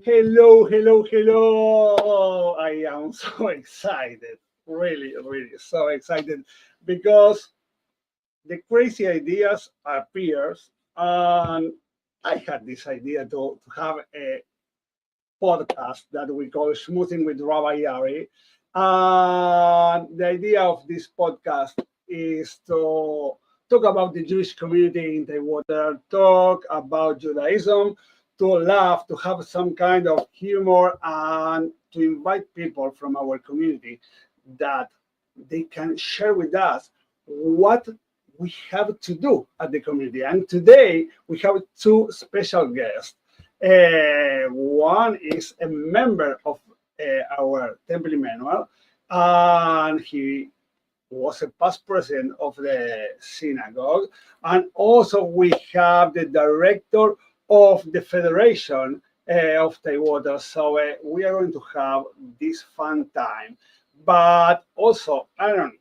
Hello, hello, hello. I am so excited. Really, really so excited because the crazy ideas appears and I had this idea to have a podcast that we call Schmoozin with Rabbi Ari. And the idea of this podcast is to talk about the Jewish community in the water, talk about Judaism, to laugh, to have some kind of humor, and to invite people from our community that they can share with us what we have to do at the community. And today we have two special guests. One is a member of our Temple Emmanuel, and he was a past president of the synagogue. And also we have the director of the Federation of Taiwater. So we are going to have this fun time. But also, Aaron,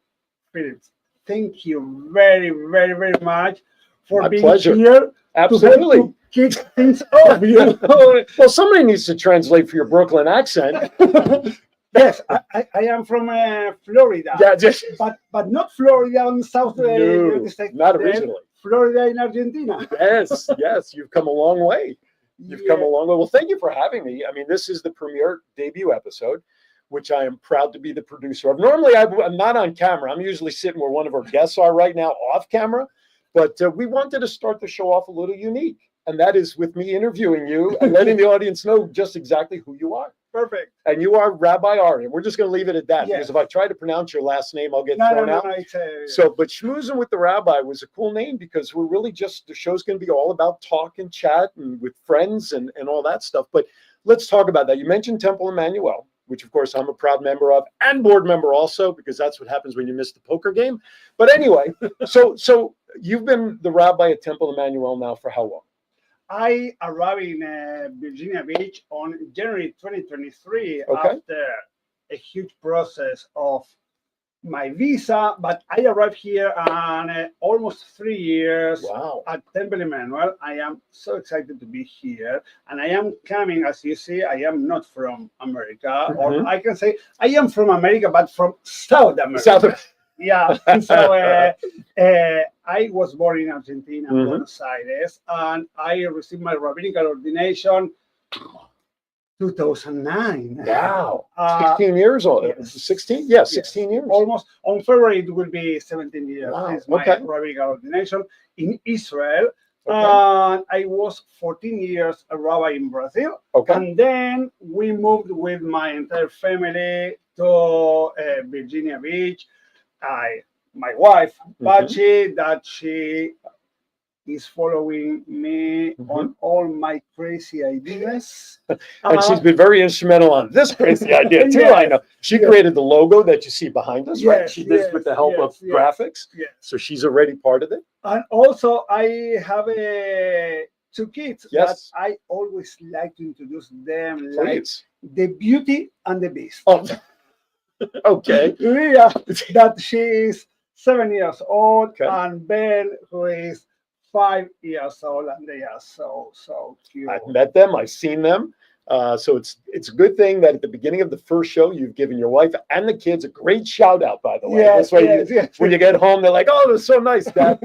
Philip, thank you very, very, very much for My being pleasure. here. Absolutely. To kick things off, you know. Well, somebody needs to translate for your Brooklyn accent. Yes, I am from Florida. Yeah, just But not Florida in South no, United States. not Then originally. Florida in Argentina. Yes, you've come a long way. You've come a Yeah. long way. Well, thank you for having me. I mean, this is the premiere debut episode, which I am proud to be the producer of. Normally, I'm not on camera. I'm usually sitting where one of our guests are right now, off camera. But we wanted to start the show off a little unique, and that is with me interviewing you and letting the audience know just exactly who you are. Perfect. And you are Rabbi Ari. And we're just going to leave it at that Yes. because if I try to pronounce your last name, I'll get No, thrown out. it's So, but Shmoozin with the Rabbi was a cool name because we're really just, the show's going to be all about talk and chat and with friends and all that stuff. But let's talk about that. You mentioned Temple Emmanuel, which of course I'm a proud member of and board member also, because that's what happens when you miss the poker game. But anyway, so you've been the Rabbi at Temple Emmanuel now for how long? I arrived in Virginia Beach on January 2023 Okay. after a huge process of my visa, but I arrived here on almost 3 years Wow. at Temple Emmanuel. I am so excited to be here, and I am coming, as you see, I am not from America, or Mhm. I can say I am from America, but from South America. South- Yeah, so I was born in Argentina, Mhm. Buenos Aires, and I received my rabbinical ordination 2009. Wow. Uh, 16 years old. yes. 16? Yeah, 16 years. Almost. On February, it will be 17 years. Wow, It's my okay. rabbinical ordination in Israel. Okay. And I was 14 years a rabbi in Brazil. Okay. And then we moved with my entire family to Virginia Beach. My wife, Pachi, that she is following me on all my crazy ideas. And she's been very instrumental on this crazy idea too. Yes, I know she yes. created the logo that you see behind us, right? Yes, She did it with the help of yes, graphics, yes. so she's already part of it. And also, I have two kids Yes. that I always like to introduce them, like Please. the Beauty and the Beast. Oh, okay. Yeah, that she is 7 years old, Okay. and Ben, who is 5 years old, and they are so cute. I've met them. I've seen them. So it's a good thing that at the beginning of the first show, you've given your wife and the kids a great shout out, by the way. Yes, That's why yes. when you get home, they're like, oh, that's so nice, Dad.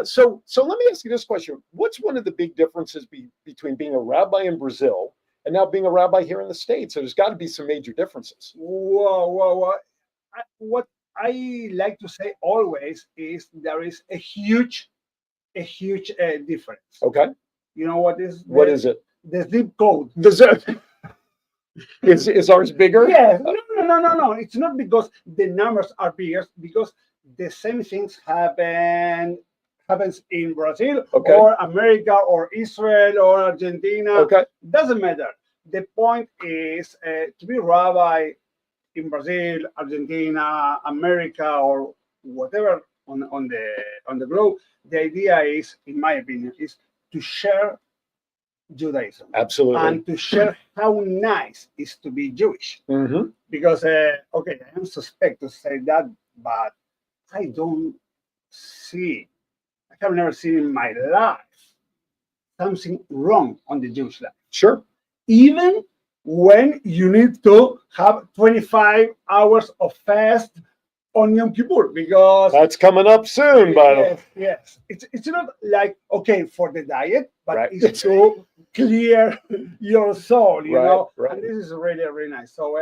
So let me ask you this question. What's one of the big differences between being a rabbi in Brazil and now being a rabbi here in the States? So there's got to be some major differences. Whoa. What I like to say always is there is a huge difference. Okay. You know what is What is it? the zip code? Is ours bigger? Yeah, no. It's not because the numbers are bigger, because the same things happens in Brazil Okay. or America or Israel or Argentina. Okay. Doesn't matter. The point is to be rabbi in Brazil, Argentina, America, or whatever on the globe. The idea is, in my opinion, is to share Judaism. Absolutely. And to share how nice it is to be Jewish. Mm-hmm. Because, okay, I am suspect to say that, but I have never seen in my life something wrong on the Jewish life. Sure. Even when you need to have 25 hours of fast on Yom Kippur because That's coming up soon, by the way. yes, yes, it's not like okay for the diet, but Right. it's to clear your soul, you Right, know. right. And this is really really nice. So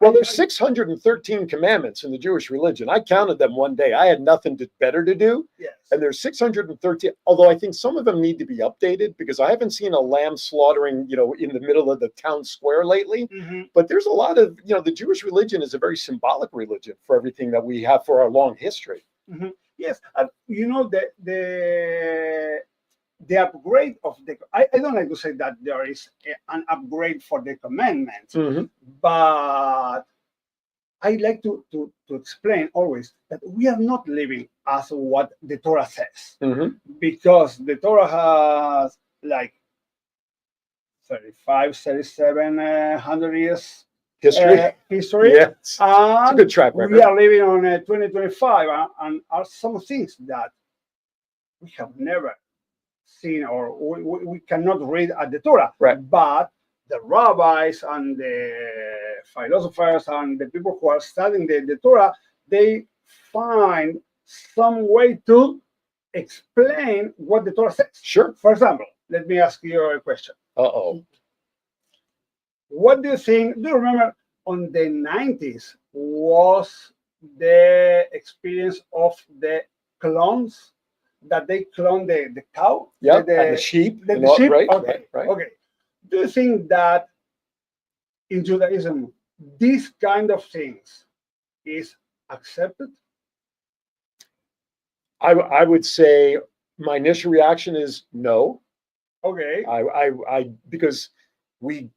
Well, there's 613 commandments in the Jewish religion. I counted them one day. I had nothing better to do. yes, And there's 613, although I think some of them need to be updated because I haven't seen a lamb slaughtering, in the middle of the town square lately. Mhm. But there's a lot of, the Jewish religion is a very symbolic religion for everything that we have for our long history. Mhm. Yes, and the upgrade of the I don't like to say that there is an upgrade for the commandments, Mhm. but I like to explain always that we are not living as what the Torah says Mhm. because the Torah has like 35, 3700 years History. history, Yeah, it's a and good track we record. are living on 2025, and are some things that we have never seen or we cannot read at the Torah. Right. But the rabbis and the philosophers and the people who are studying the Torah, they find some way to explain what the Torah says. Sure. For example, let me ask you a question. Uh-oh. What do you think? Do you remember on the 90s was the experience of the clones that they clone the cow? Yeah, and the sheep. The, and the all, sheep? right, Okay. right, right. Okay. Do you think that in Judaism, these kind of things is accepted? I would say my initial reaction is no. Okay. Because we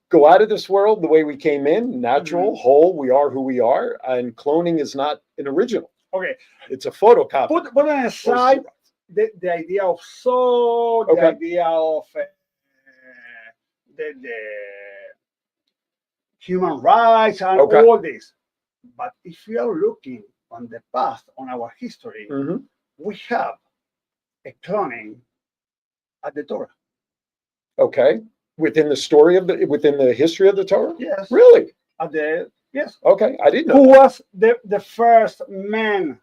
go out of this world the way we came in, natural, whole. We are who we are, and cloning is not an original. Okay. It's a photocopy. Put aside the idea of soul, the Okay. idea of the human rights and Okay. all this. But if we are looking on the past, on our history, Mhm. we have a cloning at the Torah. Okay. Within the history of the Torah? Yes. Really? Yes. Okay. I didn't know. Who was the first man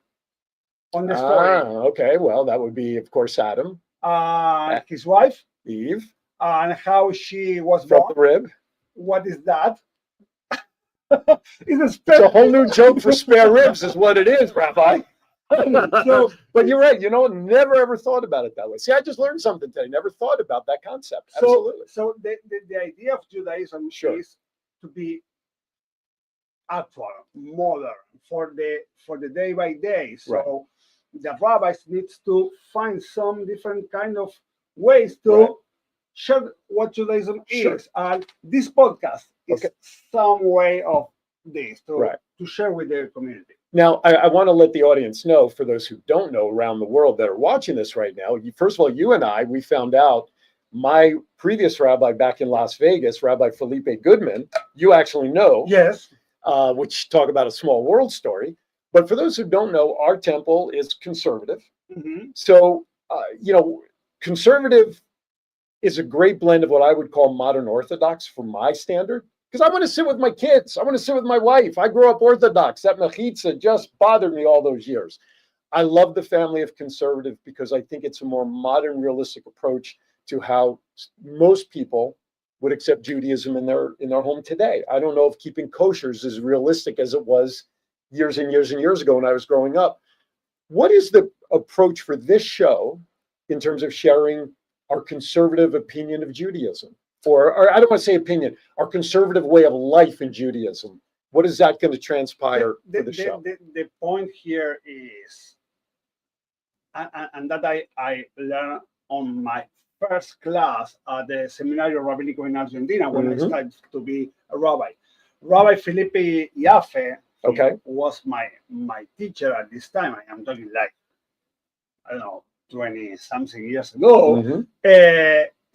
on the story? Okay. Well, that would be, of course, Adam, His wife, Eve, and how she was from born. the rib. What is that? It's a whole new joke for spare ribs, is what it is, Rabbi. So, but you're right. Never ever thought about it that way. See, I just learned something today. Never thought about that concept. Absolutely. So the idea of Judaism Sure. is to be actual, modern for the day by day. So Right. the rabbis needs to find some different kind of ways to Right. share what Judaism Sure. is, and this podcast is Okay. some way of this Right. to share with the community. Now, I want to let the audience know, for those who don't know around the world that are watching this right now, first of all, you and I, we found out my previous rabbi back in Las Vegas, Rabbi Felipe Goodman, you actually know, Yes. which talk about a small world story. But for those who don't know, our temple is conservative. Mm-hmm. So, conservative is a great blend of what I would call modern Orthodox for my standard. Because I want to sit with my kids. I want to sit with my wife. I grew up Orthodox. That mechitza just bothered me all those years. I love the family of conservative because I think it's a more modern, realistic approach to how most people would accept Judaism in their home today. I don't know if keeping kosher is as realistic as it was years and years and years ago when I was growing up. What is the approach for this show in terms of sharing our conservative opinion of Judaism? Or I don't want to say opinion, our conservative way of life in Judaism. What is that going to transpire for the show? The point here is, and that I learned on my first class at the Seminario Rabbinico in Argentina when I started to be a rabbi. Rabbi Felipe Jaffe was my teacher at this time. I am talking like, I don't know, 20 something years ago.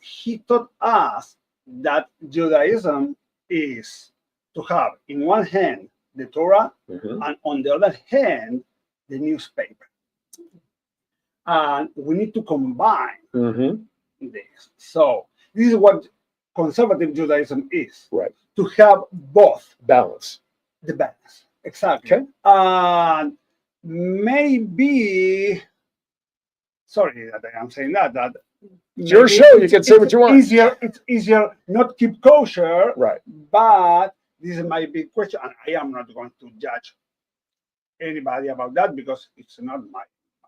He taught us that Judaism is to have in one hand the Torah and on the other hand the newspaper. And we need to combine this. So this is what conservative Judaism is. Right. To have both Balance. the balance. Exactly. Okay. And maybe, sorry that I am saying that It's your maybe show. You can say what you want. It's easier not keep kosher, Right. but this is my big question, and I am not going to judge anybody about that because it's not my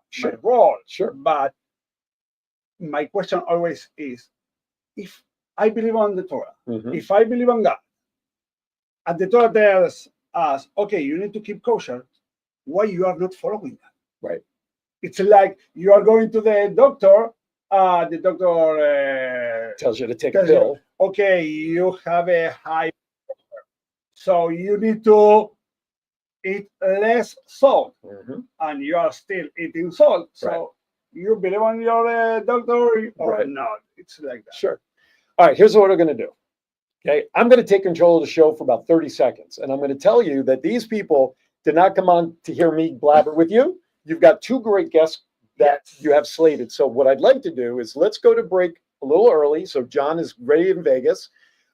Sure. role. Sure. But my question always is, if I believe on the Torah, Mhm. if I believe on God, and the Torah tells us, okay, you need to keep kosher, why you are not following that? Right. It's like you are going to the doctor, the doctor Tells you to take a tells you, pill. okay, you have a high pressure, so you need to eat less salt, Mhm. and you are still eating salt. So Right. you believe on your doctor or Right. not? It's like that. Sure. All right, here's what we're going to do. Okay, I'm going to take control of the show for about 30 seconds, and I'm going to tell you that these people did not come on to hear me blabber with you. You've got two great guests that Yes. you have slated. So what I'd like to do is let's go to break a little early, so John is ready in Vegas,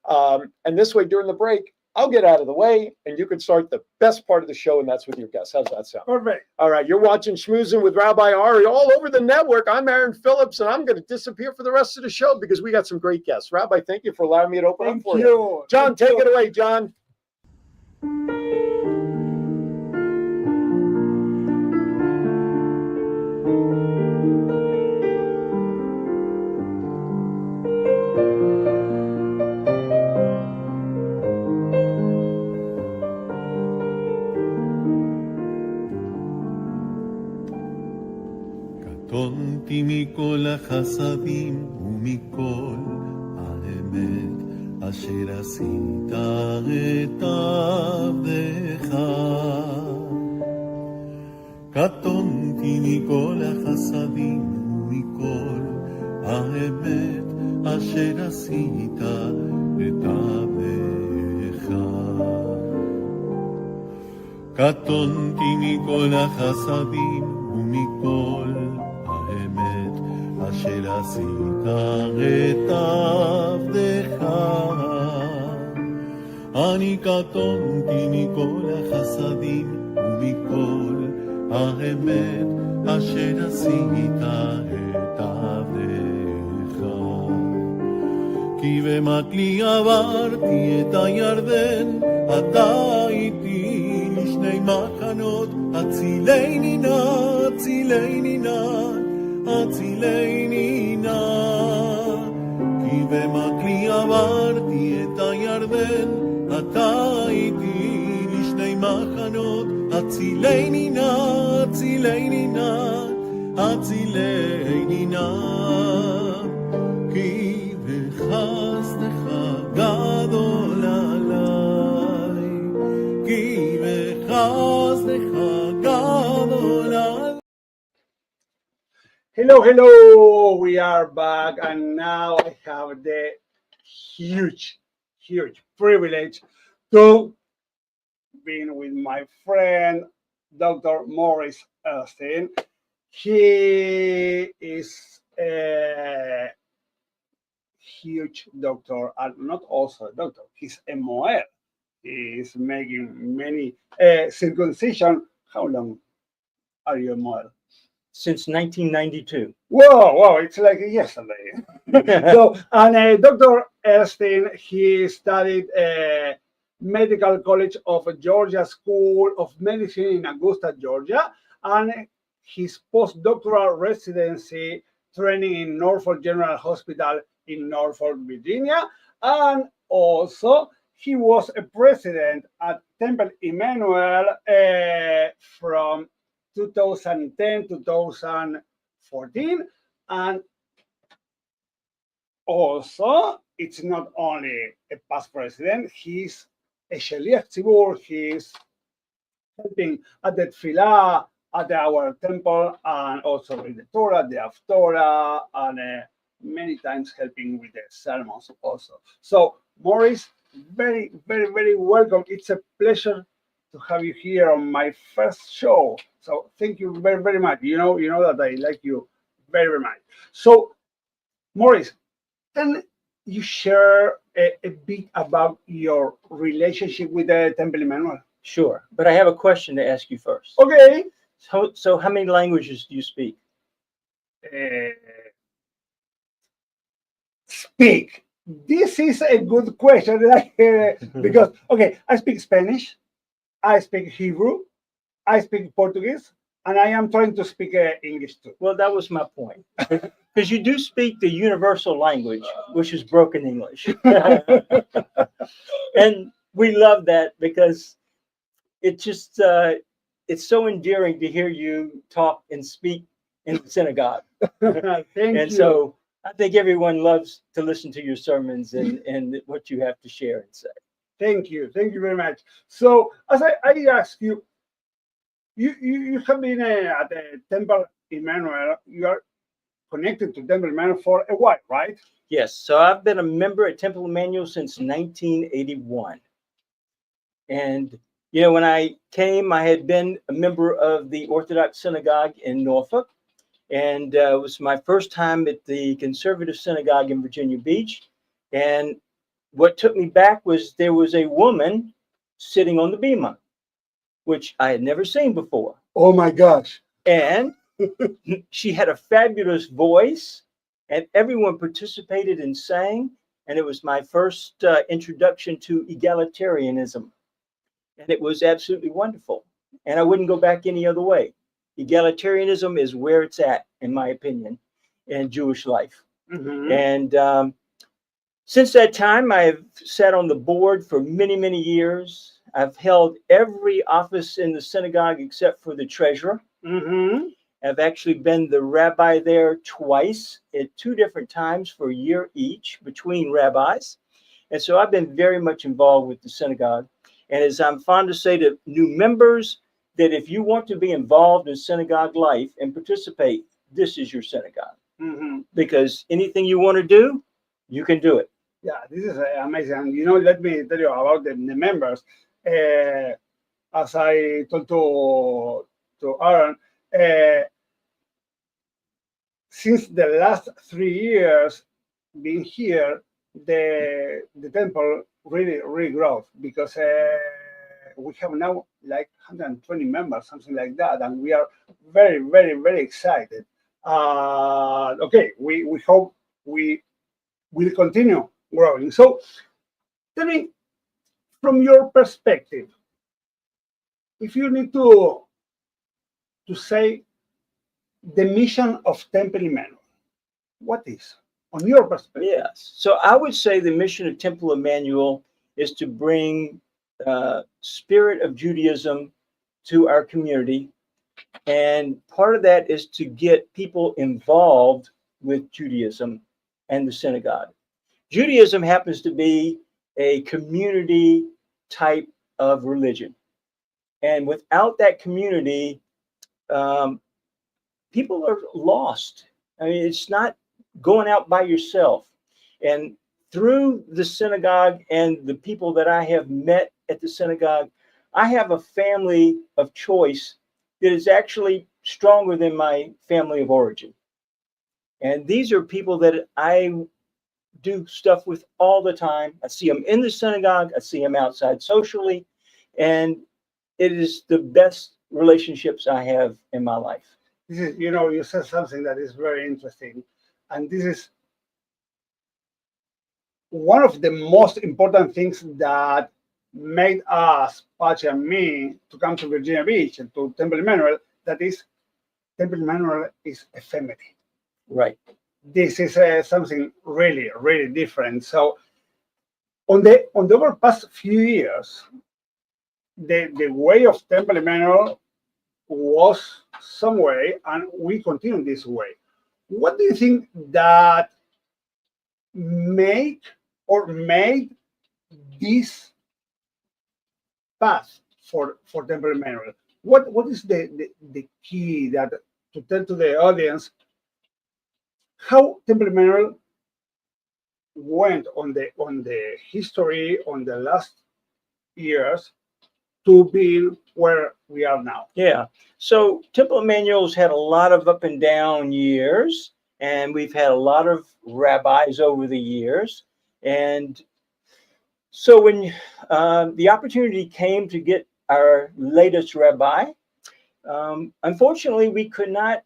and this way during the break, I'll get out of the way, and you can start the best part of the show, and that's with your guests. How's that sound? Perfect. All right, you're watching Shmoozin with Rabbi Ari all over the network. I'm Aaron Phillips, and I'm going to disappear for the rest of the show because we got some great guests. Rabbi, thank you for allowing me to open Thank up for you. you. John, Thank take you. it away, John. קטונתי מכל החסדים ומכל האמת אשר עשית את עבדך. קטונתי מכל החסדים ומכל האמת אשר עשית את עבדך. קטונתי מכל החסדים ומכל האמת אשר עשית את עבדך. אני קטונתי מכל החסדים ומכל האמת אשר עשית את עבדך. כי במקלי עברתי את הירדן, אתה איתי לשני מחנות, הצילני נא, הצילני נא, הצילני נא. כי במקלי עברתי את הירדן, אתה איתי לשני מחנות, הצילני נא, הצילני נא, הצילני נא. כי בחסדך גדול עליי, כי בחסדך גדול עליי. Hello. We are back, and now I have the huge privilege to be with my friend, Dr. Morris Elstein. He is a huge doctor, and not also a doctor. He's a moel. He's making many circumcision. How long are you a moel? Since 1992. Whoa, it's like yesterday. So, and Dr. Elstein, he studied Medical College of Georgia School of Medicine in Augusta, Georgia, and his postdoctoral residency training in Norfolk General Hospital in Norfolk, Virginia, and also he was a president at Temple Emmanuel from 2010 2014, and also it's not only a past president, he's a shaliach tzibur. He's helping at the tefillah at our temple, and also with the Torah, the Haftorah, and many times helping with the sermons also. So Morris, very welcome. It's a pleasure to have you here on my first show. So thank you very much. You know that I like you very much. So Morris, can you share a bit about your relationship with the Temple Emmanuel? Sure. But I have a question to ask you first. Okay. So how many languages do you speak? Uh, Speak. This is a good question because okay, I speak Spanish, I speak Hebrew, I speak Portuguese, and I am trying to speak English too. Well, that was my point. Because you do speak the universal language, which is broken English. And we love that because it just it's so endearing to hear you talk and speak in the synagogue. Thank And you. so I think everyone loves to listen to your sermons and what you have to share and say. Thank you. Thank you very much. So, as I ask you, you have been at the Temple Emmanuel. You are connected to Temple Emmanuel for a while, right? Yes, so I've been a member at Temple Emmanuel since 1981. And, you know, when I came, I had been a member of the Orthodox Synagogue in Norfolk. And it was my first time at the Conservative Synagogue in Virginia Beach. And what took me back was there was a woman sitting on the bema, which I had never seen before. Oh my gosh. And she had a fabulous voice, and everyone participated and sang. And it was my first introduction to egalitarianism. And it was absolutely wonderful. And I wouldn't go back any other way. Egalitarianism is where it's at, in my opinion, in Jewish life. Mhm. And since that time, I've sat on the board for many, many years. I've held every office in the synagogue except for the treasurer. Mhm. I've actually been the rabbi there twice at two different times for a year each between rabbis. And so I've been very much involved with the synagogue. And as I'm fond to say to new members, that if you want to be involved in synagogue life and participate, this is your synagogue. Mhm. Because anything you want to do, you can do it. Yeah, this is amazing. And you know, let me tell you about the members. As I told to Aaron, uh, since the last 3 years being here, the temple really grows because we have now like 120 members, something like that, and we are very excited. Okay, we hope we will continue growing. So tell me, from your perspective, if you need to say the mission of Temple Emmanuel, what is, on your perspective? Yes. So I would say the mission of Temple Emmanuel is to bring spirit of Judaism to our community. And part of that is to get people involved with Judaism and the synagogue. Judaism happens to be a community type of religion. And without that community, people are lost. I mean, it's not going out by yourself. And through the synagogue and the people that I have met at the synagogue, I have a family of choice that is actually stronger than my family of origin. And these are people that I do stuff with all the time. I see them in the synagogue, I see them outside socially, and it is the best relationships I have in my life. This is, you know, you said something that is very interesting, and this is one of the most important things that made us, Pachi and me, to come to Virginia Beach and to Temple Emmanuel. That is, Temple Emmanuel is a family. Right. This is something really different. So, on the over past few years, the way of Temple Emmanuel was some way, and we continue this way. What do you think that made this path for Temple Emmanuel? What is the key that to tell to the audience how Temple Emmanuel went on the history on the last years to be where we are now? Yeah. So Temple Emmanuel's had a lot of up and down years, and we've had a lot of rabbis over the years. And So when the opportunity came to get our latest rabbi, unfortunately, we could not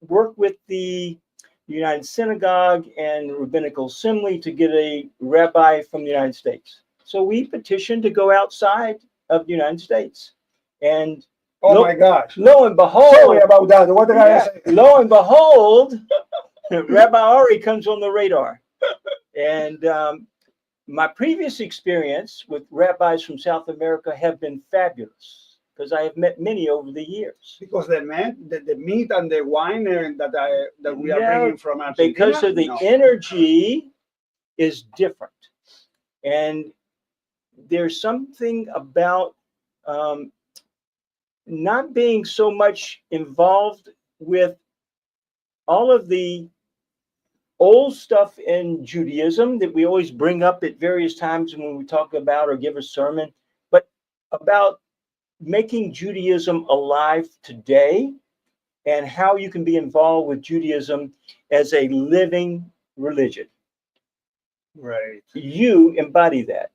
work with the United Synagogue and Rabbinical Assembly to get a rabbi from the United States. So we petitioned to go outside of the United States. And Oh my gosh. lo and behold, Sorry about that. What did I yeah, say? lo and behold, Rabbi Ari comes on the radar. And my previous experience with rabbis from South America have been fabulous because I have met many over the years. Because the meat and the wine that we are No, bringing from Argentina. Because of the No. energy is different. And there's something about not being so much involved with all of the old stuff in Judaism that we always bring up at various times when we talk about or give a sermon, but about making Judaism alive today and how you can be involved with Judaism as a living religion. Right. You embody that.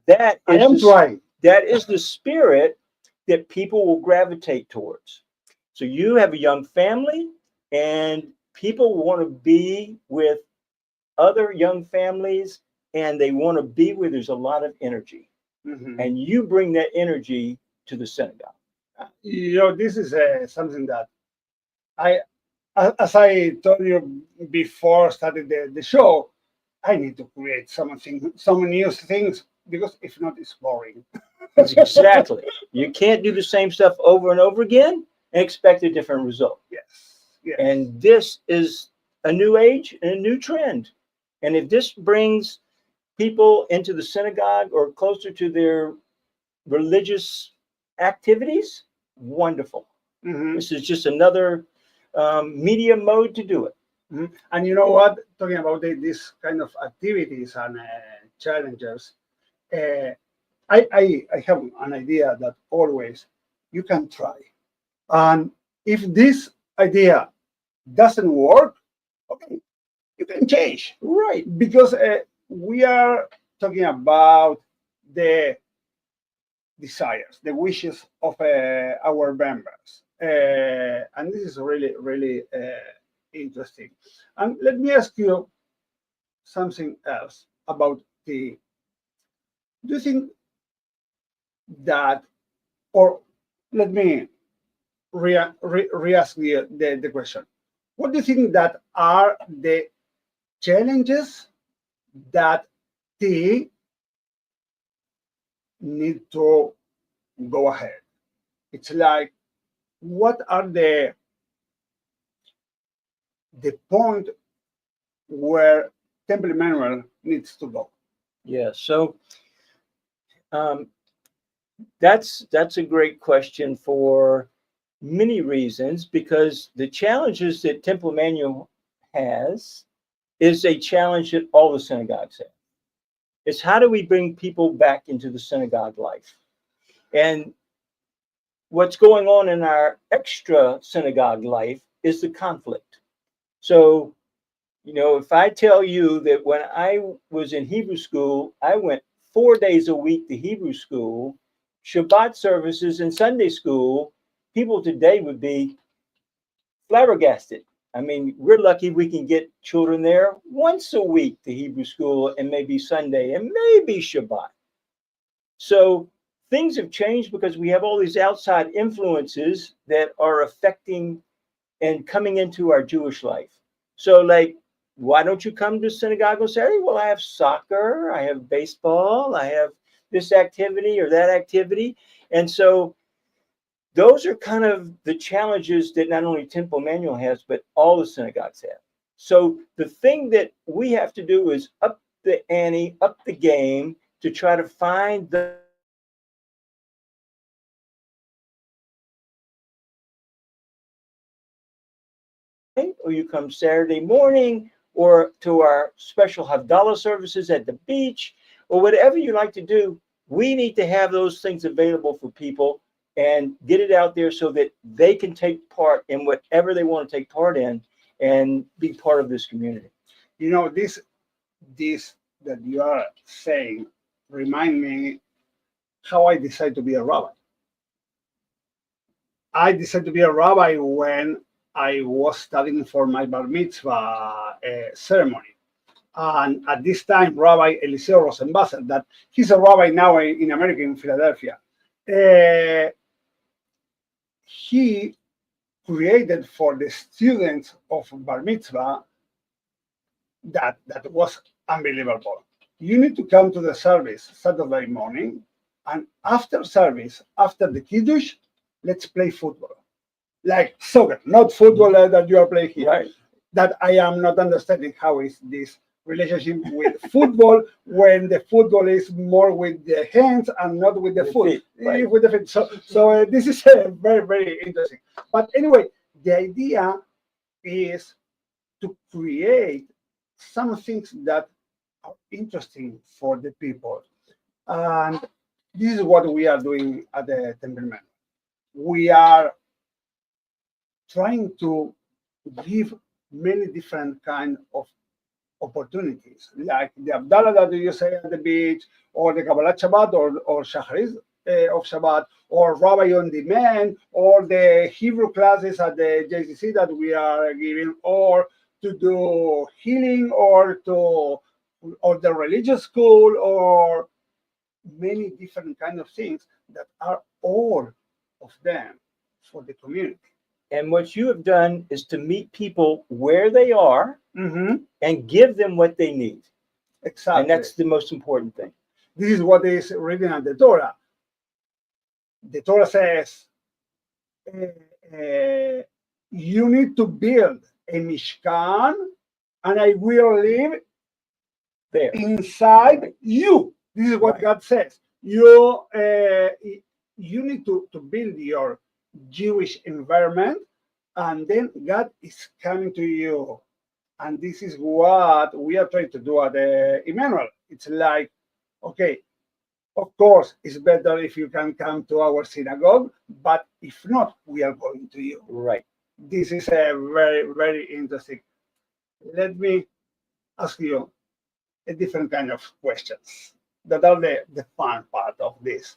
That I am is trying. that is the spirit that people will gravitate towards. So you have a young family, and people want to be with other young families, and they want to be where there's a lot of energy. Mhm. And you bring that energy to the synagogue. This is something that as I told you before starting the show, I need to create some new things because if not, it's boring. Exactly. You can't do the same stuff over and over again and expect a different result. Yes. Yes. And this is a new age and a new trend. And if this brings people into the synagogue or closer to their religious activities, wonderful. Mhm. This is just another media mode to do it. Mhm. And you know what? Talking about this kind of activities and challenges, uh, I have an idea that always you can try. And if this idea doesn't work, okay, you can change. Right. Because we are talking about the desires, the wishes of our members. And this is really, really interesting. And let me ask you something else about do you think that, or let me re-ask the question. What do you think that are the challenges that they need to go ahead? It's like, what are the point where Temple Emmanuel needs to go? Yeah. So that's a great question for many reasons, because the challenges that Temple Emmanuel has is a challenge that all the synagogues have. It's how do we bring people back into the synagogue life? And what's going on in our extra synagogue life is the conflict. So, if I tell you that when I was in Hebrew school, I went 4 days a week to Hebrew school, Shabbat services, and Sunday school, people today would be flabbergasted. I mean, we're lucky we can get children there once a week to Hebrew school and maybe Sunday and maybe Shabbat. So things have changed because we have all these outside influences that are affecting and coming into our Jewish life. So, like, why don't you come to synagogue on Saturday? Well, I have soccer, I have baseball, I have this activity or that activity. And so those are kind of the challenges that not only Temple Emmanuel has, but all the synagogues have. So the thing that we have to do is up the ante, up the game to try to find the or you come Saturday morning or to our special Havdalah services at the beach or whatever you like to do. We need to have those things available for people and get it out there so that they can take part in whatever they want to take part in and be part of this community. This that you are saying remind me how I decided to be a rabbi. I decided to be a rabbi when I was studying for my bar mitzvah ceremony. And at this time, Rabbi Eliseo Rosenbasser, that he's a rabbi now in America, in Philadelphia, he created for the students of bar mitzvah that was unbelievable. You need to come to the service Saturday morning, and after service, after the kiddush, let's play football, like soccer, not football that you are playing here. Right. That I am not understanding how is this relationship with football when the football is more with the hands and not with the foot. feet, right. With the feet. So this is very, very interesting. But anyway, the idea is to create some things that are interesting for the people. And this is what we are doing at the Temple Man. We are trying to give many different kind of opportunities, like the Abdallah that you say at the beach, or the Kabbalat Shabbat, or Shacharis of Shabbat, or Rabbi on Demand, or the Hebrew classes at the JCC that we are giving, or to do healing, or the religious school, or many different kind of things that are all of them for the community. And what you have done is to meet people where they are Mm-hmm. and give them what they need. Exactly. And that's the most important thing. This is what is written in the Torah. The Torah says you need to build a Mishkan, and I will live There. inside you. This is what Right. God says. You need to build your Jewish environment, and then God is coming to you. And this is what we are trying to do at Emmanuel. It's like, okay, of course, it's better if you can come to our synagogue, but if not, we are going to you. Right. This is a very, very interesting. Let me ask you a different kind of questions that are the fun part of this.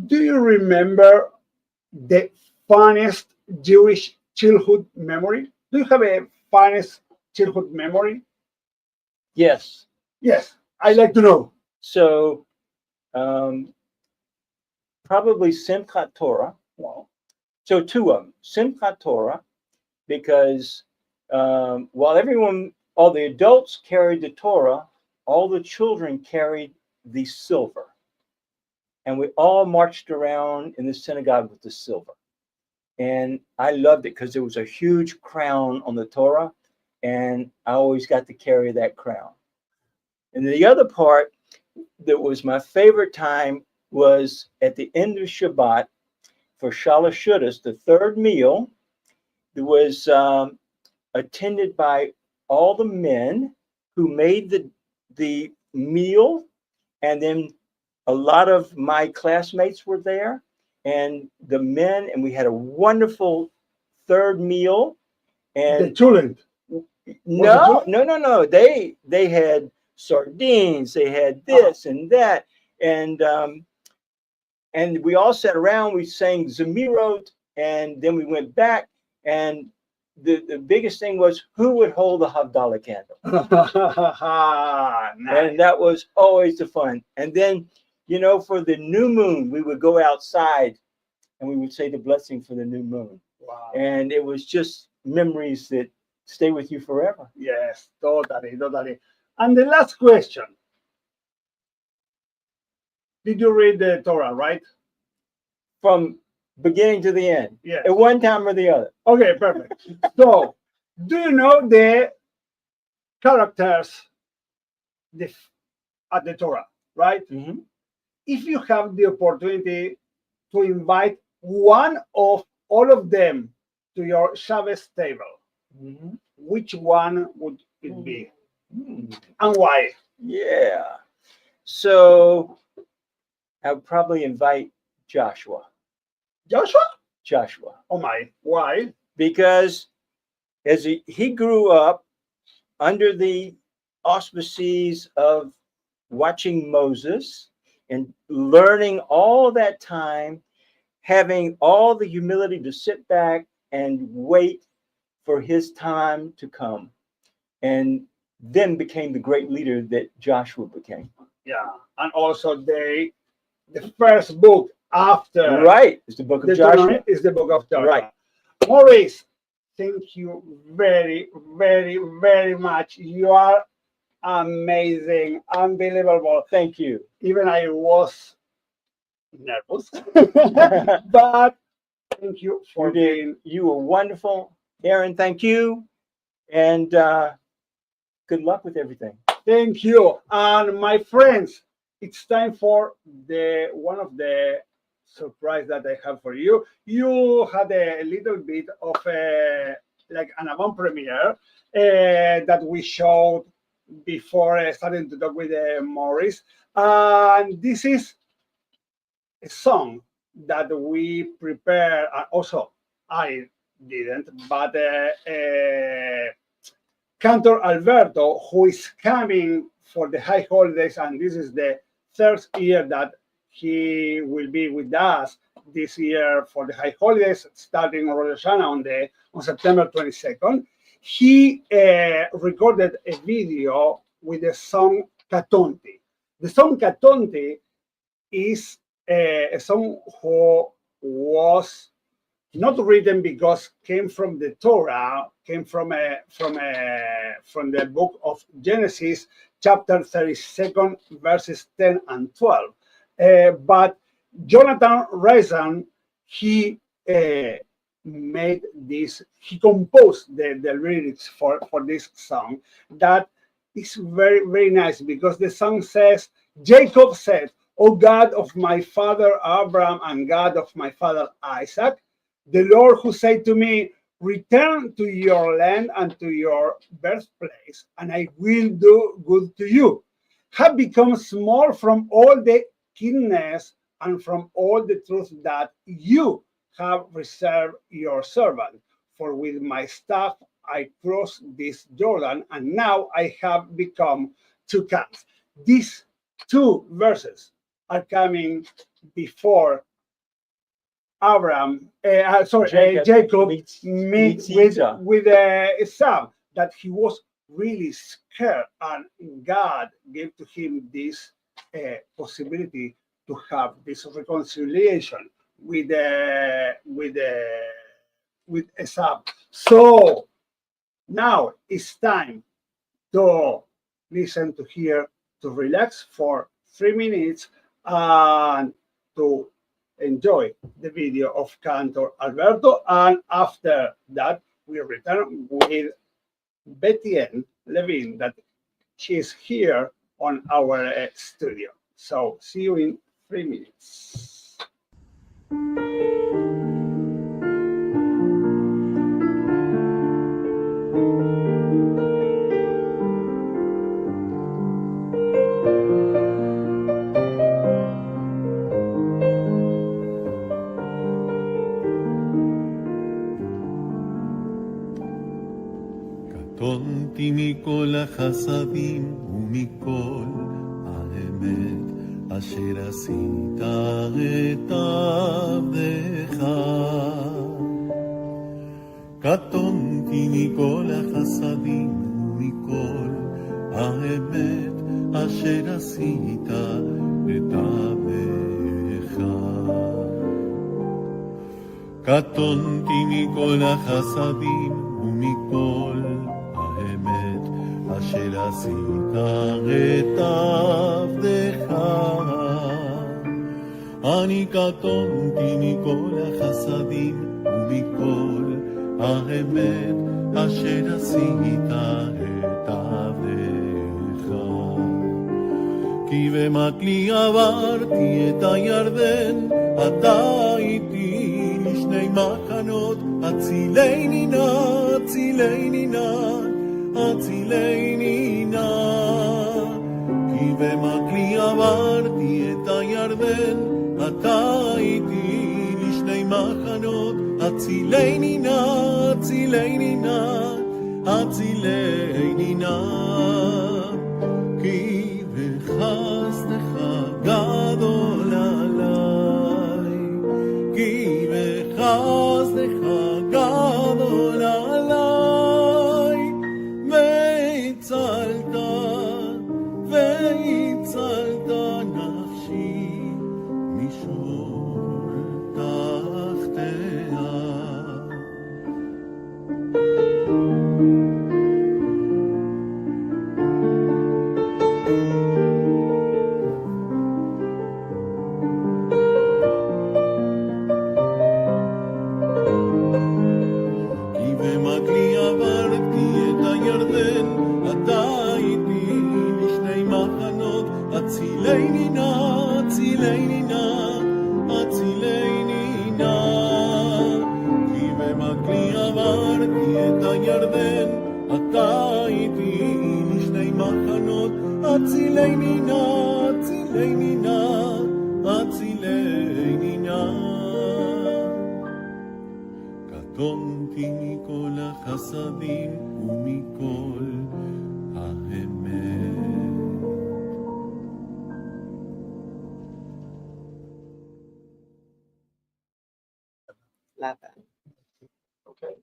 Do you remember the funniest Jewish childhood memory? Do you have a funniest childhood memory? Yes. Yes, I'd like to know. So probably Simchat Torah. Wow. So two of them. Simchat Torah, because while all the adults carried the Torah, all the children carried the silver. And we all marched around in the synagogue with the silver. And I loved it because there was a huge crown on the Torah, and I always got to carry that crown. And the other part that was my favorite time was at the end of Shabbat for Shalosh Shudas, the third meal. It was attended by all the men who made the meal, and then a lot of my classmates were there, and the men, and we had a wonderful third meal. The And children. no. They had sardines, they had this and that, and we all sat around. We sang Zemirot, and then we went back, and the biggest thing was who would hold the Havdalah candle. Nice. And that was always the fun. And then, for the new moon, we would go outside and we would say the blessing for the new moon. Wow. And it was just memories that stay with you forever. Yes, totally. And the last question. Did you read the Torah, right? From beginning to the end. Yes. At one time or the other. Okay, perfect. So, do you know the characters at the Torah, right? Mm-hmm. If you have the opportunity to invite one of all of them to your Shabbos table, Mm-hmm. which one would it be? Mm-hmm. And why? Yeah. So I would probably invite Joshua. Joshua? Oh my, why? Because as he grew up under the auspices of watching Moses and learning all that time, having all the humility to sit back and wait for his time to come, and then became the great leader that Joshua became. Yeah, and also the first book after Right, it's the book of the Joshua. Deuteronomy is the book of Torah. Right. Maurice, thank you very, very, very much. You are amazing, unbelievable. Thank you. Even I was nervous, but thank you for You did. being. You were wonderful, Aaron. Thank you, and good luck with everything. Thank you, and my friends. It's time for the one of the surprise that I have for you. You had a little bit of like an avant premiere that we showed before starting to talk with Maurice, and this is a song that we prepare. Also, I didn't, but Cantor Alberto, who is coming for the high holidays, and this is the third year that he will be with us this year for the high holidays, starting Rosh Hashanah on September 22nd. He recorded a video with the song Katonti. The song Katonti is a song who was not written because came from the Torah, came from the book of Genesis, chapter 32, verses 10 and 12. But Jonathan Rezan, he made this, he composed the lyrics for this song that is very, very nice, because the song says, Jacob said, O God of my father Abraham and God of my father Isaac, the Lord who said to me, return to your land and to your birthplace, and I will do good to you, have become small from all the keenness and from all the truth that you have reserved your servant. For with my staff I crossed this Jordan, and now I have become two cats. These two verses are coming before Jacob meets Esau. with Esau, that he was really scared, and God gave to him this possibility to have this reconciliation with Esau. So now it's time to listen, to hear, to relax for 3 minutes, and to enjoy the video of Cantor Alberto. And after that, we return with Betty Levine, that she's here on our studio. So see you in 3 minutes. קטונתי מכל החסדים ומכל האמת אשר עשית את עבדך. קטונתי מכל החסדים ומכל האמת אשר עשית את עבדך. קטונתי מכל החסדים ומכל האמת אשר עשית את עבדך. אני קטונתי מכל החסדים ומכל האמת אשר עשית את עבדך. כי במקלי עברתי את הירדן, אתה איתי לשני מחנות, הצילני נא, הצילני נא, הצילני נא. כי במקלי עברתי את הירדן, אתה איתי לשני מחנות, הצילני נא, הצילני נא, הצילני נא. קטונתי מכל החסדים ומכל האמת. Love it. Okay.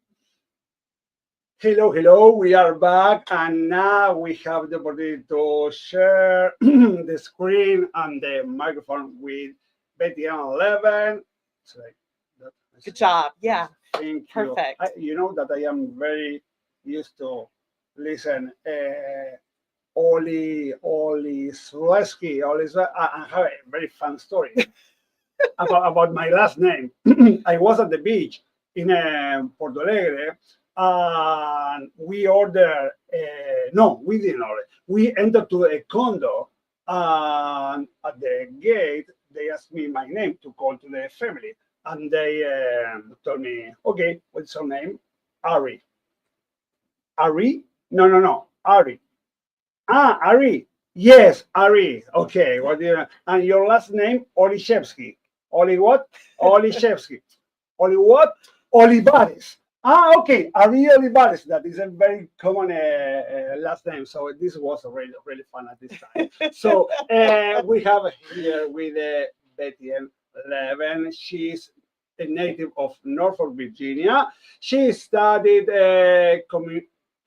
Hello, hello. We are back, and now we have the opportunity to share the screen and the microphone with Betty and 11. So Good job. Yeah. Thank Perfect. you. You know that I am very used to listen. Oli Zaleski. I have a very fun story about my last name. I was at the beach in Porto Alegre, and we ordered. No, we didn't order. We entered to a condo, and at the gate they asked me my name to call to the family, and they told me, "Okay, what's your name?" Ari. Ari? No. Ari. Ah, Ari. Yes, Ari. Okay. What do you and your last name? Olishevsky. Oli what? Olishevsky. Oli what? Olivares. Ah, okay. Ari Olivares. That is a very common last name. So this was really, really fun at this time. So we have here with Betty and Leven. She's a native of Norfolk, Virginia. She studied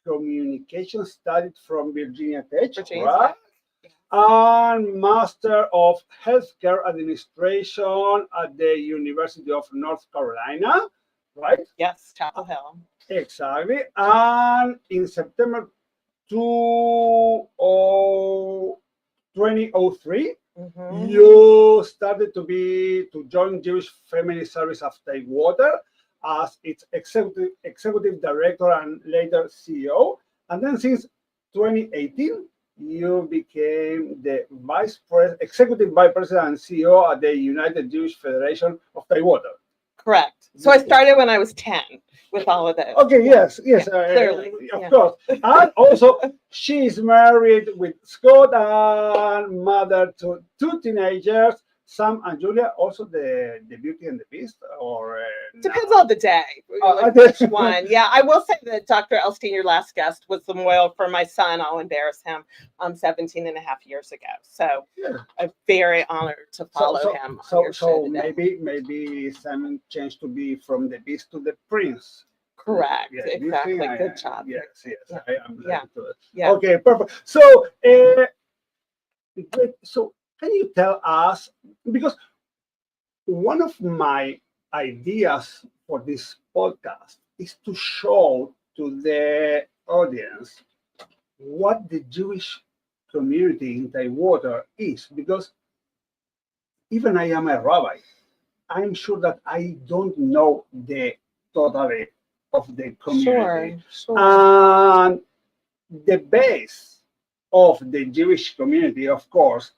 communication studied from Virginia Tech, Virginia right? Tech. And Master of Healthcare Administration at the University of North Carolina, right? Yes, Chapel Hill. Exactly. And in September 2003, Mhm. you started to join Jewish Family Service of Tidewater as its executive director and later CEO. And then since 2018, you became the executive vice president and CEO at the United Jewish Federation of Tidewater. Correct. So I started when I was 10 with all of those. Okay, yes, clearly. of course. And also, she is married with Scott and mother to two teenagers, Sam and Julia. Also, the Beauty and the Beast, or Depends no? on the day. Like which one? Yeah, I will say that Dr. Elstein, your last guest, was the model for my son. I'll embarrass him. 17 and a half years ago. So Yeah. I'm very honored to follow him. On your show today. maybe Simon changed to be from the Beast to the Prince. Correct. Yeah, Exactly. think Good job. Yes, Yeah. I am Yeah. glad to it. Yeah. Okay, perfect. So, great. So, can you tell us, because one of my ideas for this podcast is to show to the audience what the Jewish community in Tidewater is, because even I am a rabbi, I'm sure that I don't know the totality of the community. Sure. And the base of the Jewish community, of course,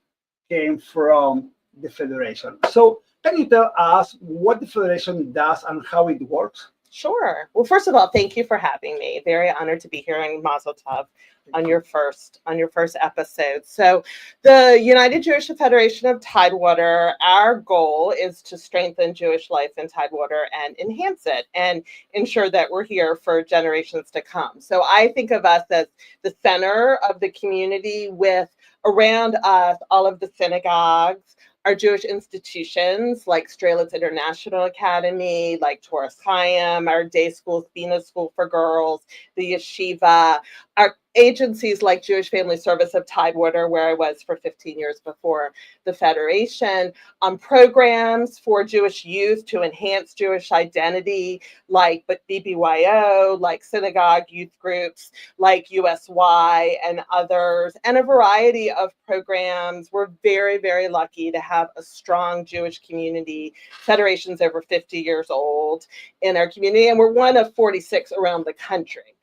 came from the Federation. So, can you tell us what the Federation does and how it works? Sure. Well, first of all, thank you for having me. Very honored to be here in Mazel Tov on your first episode. So, the United Jewish Federation of Tidewater, our goal is to strengthen Jewish life in Tidewater and enhance it and ensure that we're here for generations to come. So, I think of us as the center of the community, with around us all of the synagogues, our Jewish institutions like Strelitz International Academy, like Torah Chaim, our day schools, Bina School for Girls, the Yeshiva, our agencies like Jewish Family Service of Tidewater, where I was for 15 years before the Federation, programs for Jewish youth to enhance Jewish identity, like BBYO, like synagogue youth groups, like USY and others, and a variety of programs. We're very, very lucky to have a strong Jewish community. Federation's over 50 years old in our community, and we're one of 46 around the country,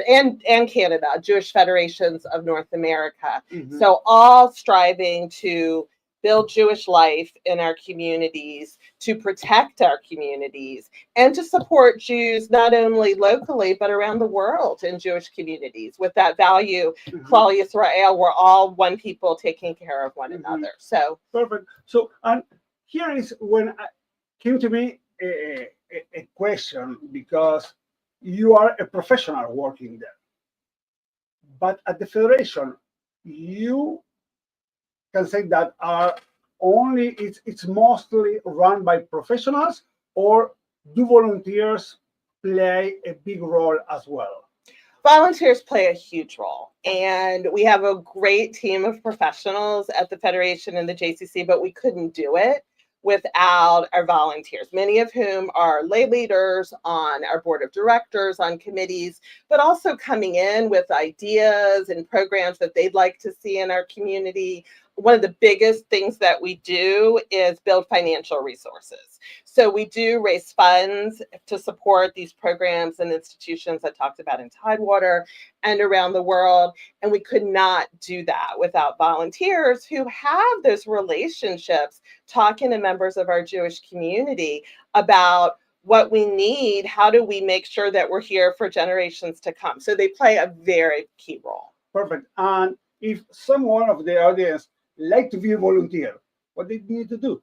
and Canada, Jewish Federations of North America. Mm-hmm. So all striving to build Jewish life in our communities, to protect our communities, and to support Jews not only locally but around the world in Jewish communities with that value, Klal Yisrael, we're all one people taking care of one another. So perfect. So, and here is when came to me a question because you are a professional working there. But at the federation, you can say that are only it's mostly run by professionals, or do volunteers play a big role as well? Volunteers play a huge role, and we have a great team of professionals at the Federation and the JCC, but we couldn't do it without our volunteers, many of whom are lay leaders on our board of directors, on committees, but also coming in with ideas and programs that they'd like to see in our community. One of the biggest things that we do is build financial resources. So we do raise funds to support these programs and institutions I talked about in Tidewater and around the world. And we could not do that without volunteers who have those relationships, talking to members of our Jewish community about what we need, how do we make sure that we're here for generations to come. So they play a very key role. Perfect. And if someone of the audience like to be a volunteer, what they need to do?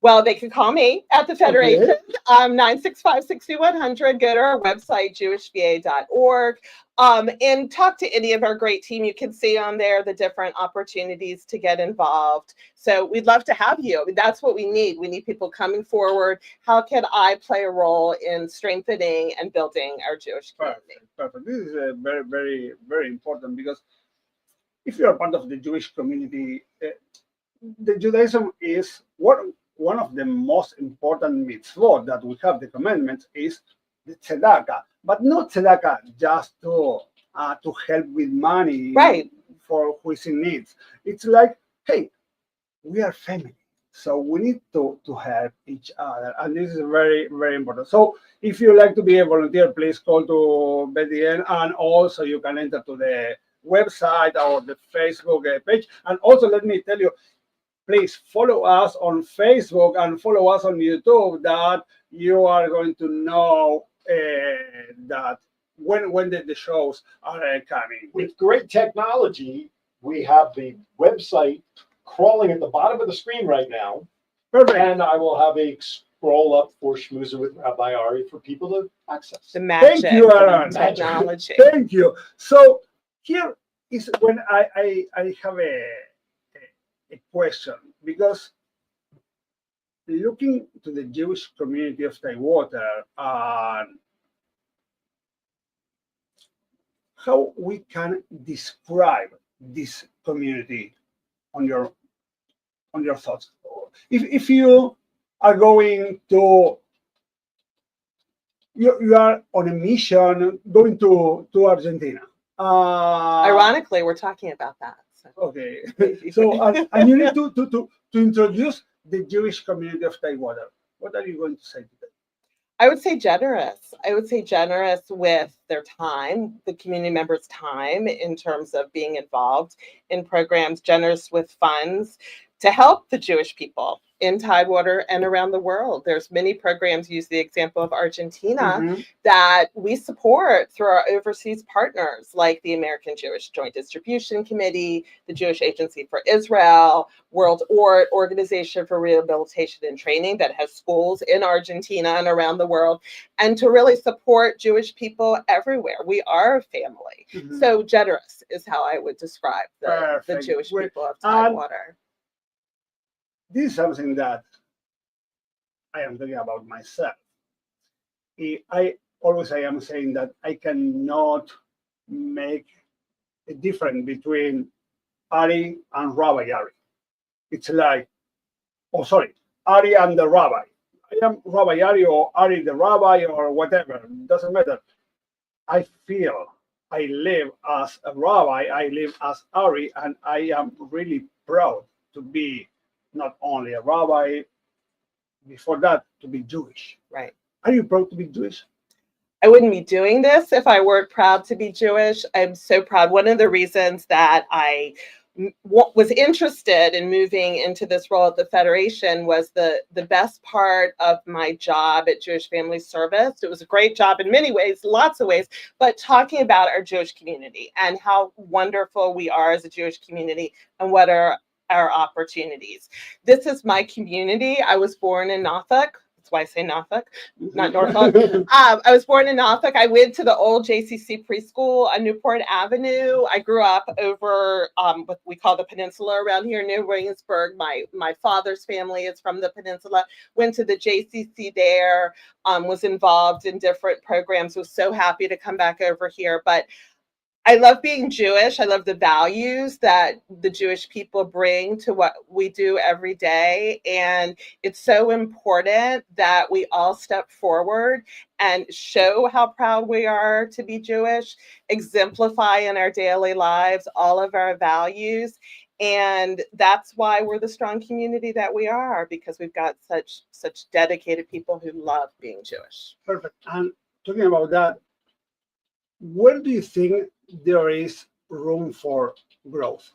Well, they can call me at the Federation, 965-6100. Go to our website, jewishva.org, and talk to any of our great team. You can see on there the different opportunities to get involved. So we'd love to have you. I mean, that's what we need. We need people coming forward. How can I play a role in strengthening and building our Jewish community? Perfect. This is very, very, very important, because if you are part of the Jewish community, the Judaism is one of the most important mitzvot that we have. The commandments is the tzedakah, but not tzedakah just to help with money, right, for who is in needs. It's like, hey, we are family, so we need to help each other, and this is very, very important. So if you like to be a volunteer, please call to Betty Ann, and also you can enter to the website or the Facebook page. And also, let me tell you, please follow us on Facebook and follow us on YouTube, that you are going to know that when the shows are coming. With great technology, we have the website crawling at the bottom of the screen right now. Perfect. And I will have a scroll up for Shmoozin with Rabbi Ari for people to access. The magic. Thank you, Aaron. Technology. Thank you. So here is when I have a question, because looking to the Jewish community of Tidewater, and how we can describe this community on your thoughts. If you are going to, you are on a mission going to Argentina. Ironically, we're talking about that. So. Okay. So and you need to introduce the Jewish community of Tidewater. What are you going to say today? I would say generous. I would say generous with their time, the community members' time in terms of being involved in programs, generous with funds to help the Jewish people in Tidewater and around the world. There's many programs, use the example of Argentina, that we support through our overseas partners, like the American Jewish Joint Distribution Committee, the Jewish Agency for Israel, World Organization for Rehabilitation and Training, that has schools in Argentina and around the world, and to really support Jewish people everywhere. We are a family. So generous is how I would describe the Jewish people of Tidewater. This is something that I am talking about myself. I am saying that I cannot make a difference between Ari and Rabbi Ari. It's like, Ari and the rabbi. I am Rabbi Ari or Ari the rabbi or whatever. It doesn't matter. I feel I live as a rabbi, I live as Ari, and I am really proud to be not only a rabbi, before that, to be Jewish. Right. Are you proud to be Jewish? I wouldn't be doing this if I weren't proud to be Jewish. I'm so proud. One of the reasons that I was interested in moving into this role at the Federation was the best part of my job at Jewish Family Service. It was a great job in many ways, lots of ways, but talking about our Jewish community and how wonderful we are as a Jewish community and what are our opportunities. This is my community. I was born in Norfolk. That's why I say Norfolk, not Norfolk. I was born in Norfolk. I went to the old JCC preschool on Newport Avenue. I grew up over what we call the peninsula around here, New Williamsburg. My father's family is from the peninsula. Went to the JCC there, was involved in different programs, was so happy to come back over here. But I love being Jewish. I love the values that the Jewish people bring to what we do every day. And it's so important that we all step forward and show how proud we are to be Jewish, exemplify in our daily lives all of our values. And that's why we're the strong community that we are, because we've got such dedicated people who love being Jewish. Perfect. And talking about that, where do you think there is room for growth?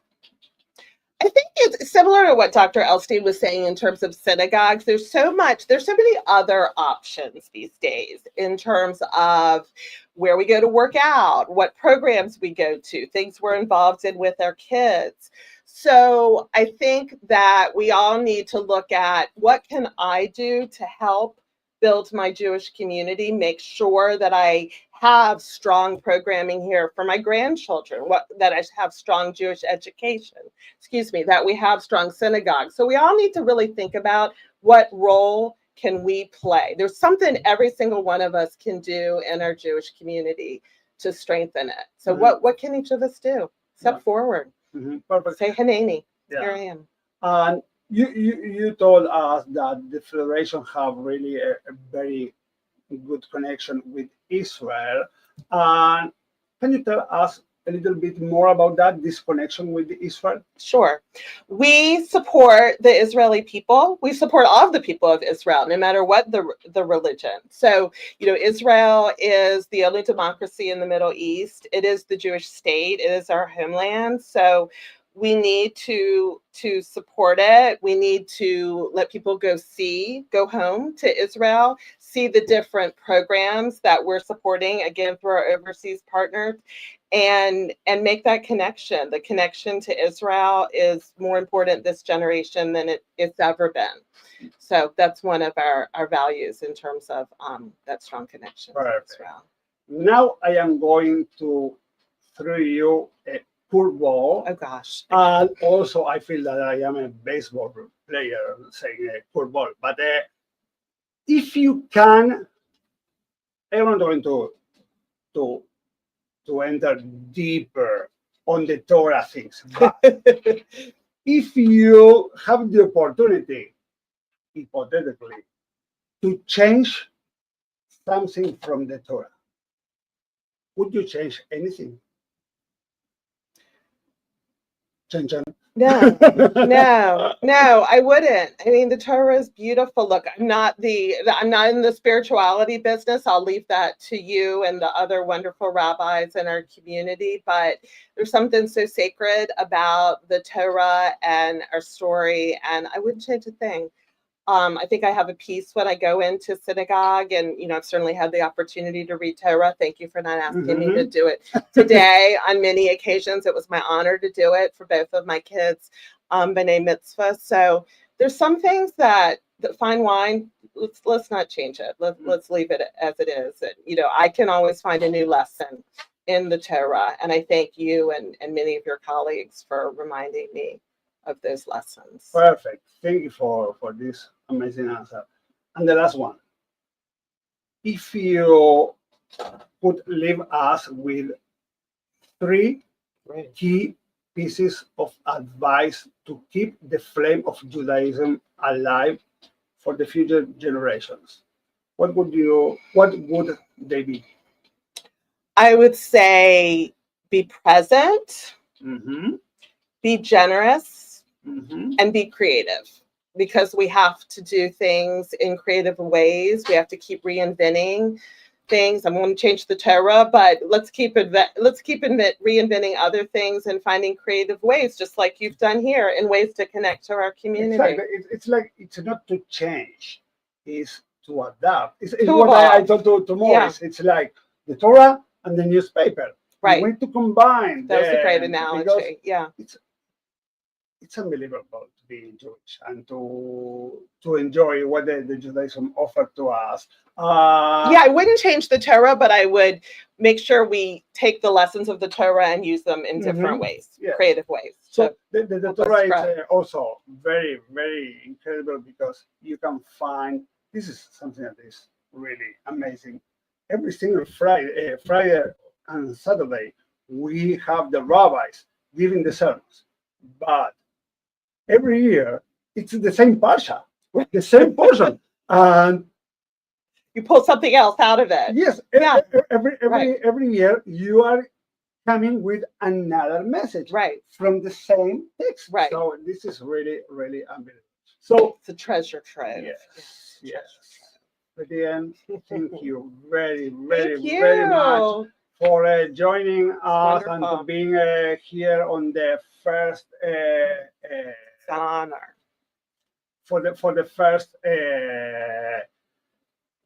I think it's similar to what Dr. Elstein was saying in terms of synagogues. There's so many other options these days in terms of where we go to work out, what programs we go to, things we're involved in with our kids. So I think that we all need to look at what can I do to help build my Jewish community, make sure that I have strong programming here for my grandchildren, that I have strong Jewish education, that we have strong synagogues. So we all need to really think about what role can we play. There's something every single one of us can do in our Jewish community to strengthen it. So what can each of us do? Step forward. Perfect. Say Hanani. Yeah. Here I am. And you told us that the Federation have really a very good connection with Israel. And can you tell us a little bit more about that, this connection with Israel? Sure. We support the Israeli people. We support all of the people of Israel, no matter what the religion. So, Israel is the only democracy in the Middle East. It is the Jewish state. It is our homeland. So we need to support it. We need to let people go home to Israel, see the different programs that we're supporting, again, through our overseas partners, and make that connection. The connection to Israel is more important this generation than it's ever been. So that's one of our values in terms of that strong connection to Israel. Now I am going to throw you a curveball. Oh gosh. And also I feel that I am a baseball player saying a curveball. But if you can, I'm not going to enter deeper on the Torah things. But if you have the opportunity, hypothetically, to change something from the Torah, would you change anything? No, I wouldn't. I mean, the Torah is beautiful. Look, I'm not in the spirituality business. I'll leave that to you and the other wonderful rabbis in our community. But there's something so sacred about the Torah and our story, and I wouldn't change a thing. I think I have a piece when I go into synagogue, and I've certainly had the opportunity to read Torah. Thank you for not asking me to do it today. On many occasions, it was my honor to do it for both of my kids, B'nai Mitzvah. So there's some things that fine wine. Let's not change it. Let's leave it as it is. And, I can always find a new lesson in the Torah, and I thank you and many of your colleagues for reminding me of those lessons. Perfect. Thank you for this amazing answer. And the last one. If you could leave us with 3 key pieces of advice to keep the flame of Judaism alive for the future generations, what would they be? I would say be present, be generous, and be creative, because we have to do things in creative ways. We have to keep reinventing things. I'm going to change the Torah, but let's keep reinventing other things and finding creative ways, just like you've done here, in ways to connect to our community. It's not to change, it's to adapt. It's what I told to Morris. Yeah. It's like the Torah and the newspaper. Right. We need to combine. That was a great analogy. Yeah. It's it's unbelievable to be Jewish and to enjoy what the Judaism offered to us. Yeah, I wouldn't change the Torah, but I would make sure we take the lessons of the Torah and use them in different ways, Yes. creative ways. So the help us Torah is spread. also very, very incredible because you can find, this is something that is really amazing. Every single Friday and Saturday, we have the rabbis giving the sermons. But every year, it's the same parsha, the same portion. And You pull something else out of it. yes, Yeah. every year, you are coming with another message Right. from the same text. Right. So this is really, really unbelievable. So It's a treasure trove. yes. At the end, thank you very, Thank very, you. very much for joining us and wonderful. to being here on the first It's an honor. for the first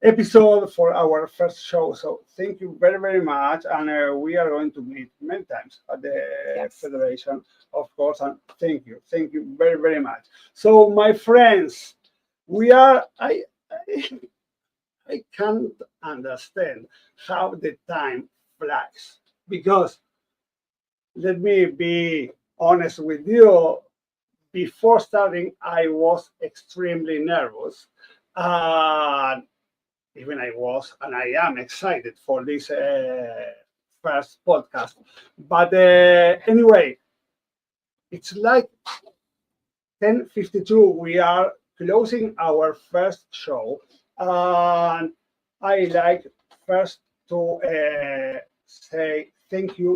episode for our first show. So thank you very, very much. And we are going to meet many times at the Yes. Federation, of course. And thank you very, very much. So my friends, we are, I can't understand how the time flies because let me be honest with you. Before starting, I was extremely nervous. And even I was, and I am excited for this first podcast. But anyway, it's like 10:52. We are closing our first show, and I like first to say thank you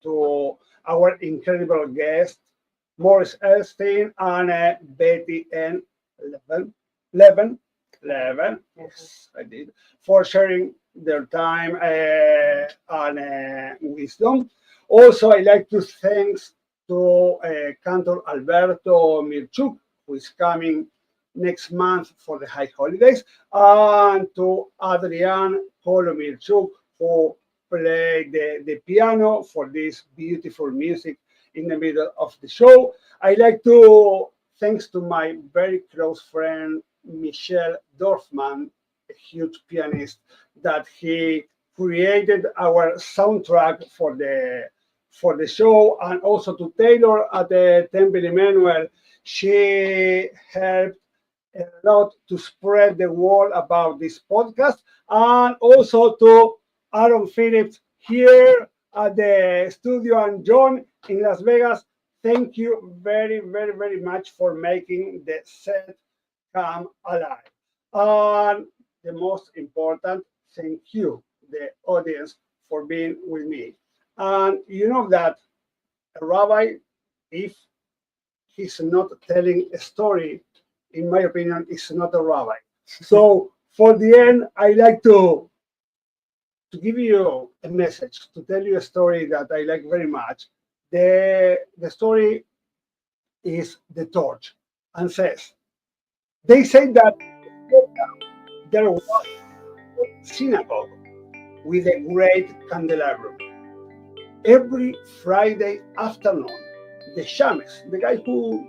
to our incredible guest, Morris Elstein and Betty N. Levin, yes, I did, for sharing their time and wisdom. Also, I like to thank to Cantor Alberto Mirchuk, who is coming next month for the high holidays, and to Adrian Polo Mirchuk, who played the piano for this beautiful music in the middle of the show. I like to thanks to my very close friend Michel Dorfman, a huge pianist, that he created our soundtrack for the show, and also to Taylor at the Temple Emmanuel. She helped a lot to spread the word about this podcast, and also to Aaron Phillips here at the studio and John in Las Vegas. Thank you very, very, very much for making the set come alive. And the most important, thank you, the audience, for being with me. And you know that a rabbi, if he's not telling a story, in my opinion, is not a rabbi. So for the end, I like to give you a message, to tell you a story that I like very much. The story is the torch, and says, they say that there was a synagogue with a great candelabrum. Every Friday afternoon, the shames, the guy who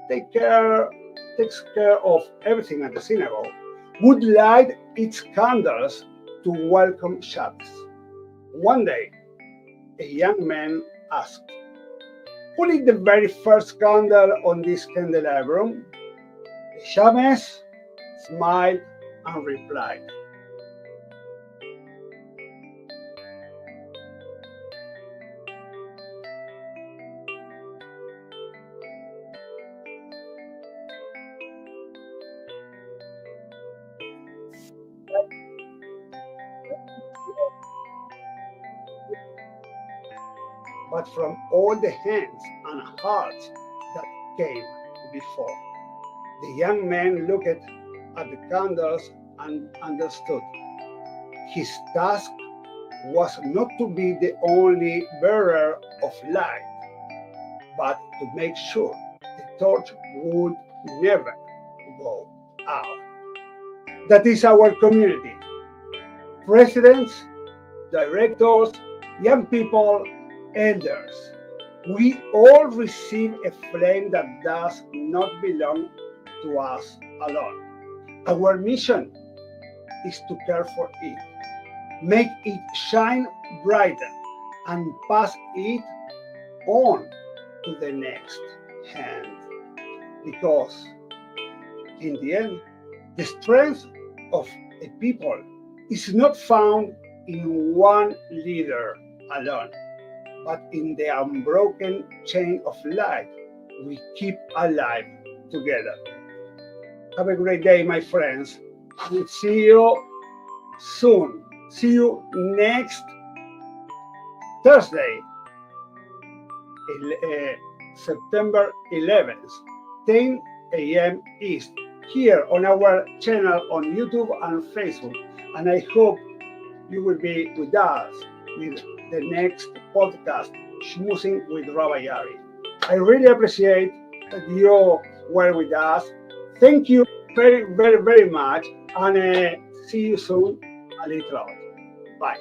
takes care of everything at the synagogue, would light its candles to welcome Shabbos. One day, a young man asked, who lit the very first candle on this candelabrum? The shames smiled and replied, but from all the hands and hearts that came before. The young man looked at the candles and understood. His task was not to be the only bearer of light, but to make sure the torch would never go out. That is our community. Presidents, directors, young people, elders. We all receive a flame that does not belong to us alone. Our mission is to care for it, make it shine brighter, and pass it on to the next hand. Because in the end, the strength of a people is not found in one leader alone, but in the unbroken chain of life we keep alive together. Have a great day, my friends. We'll see you soon. See you next Thursday, September 11th, 10 a.m. East, here on our channel on YouTube and Facebook. And I hope you will be with us with the next podcast, Shmoozin with Rabbi Ari. I really appreciate that you were with us. Thank you very, very, very much. And see you soon. A little. Bye.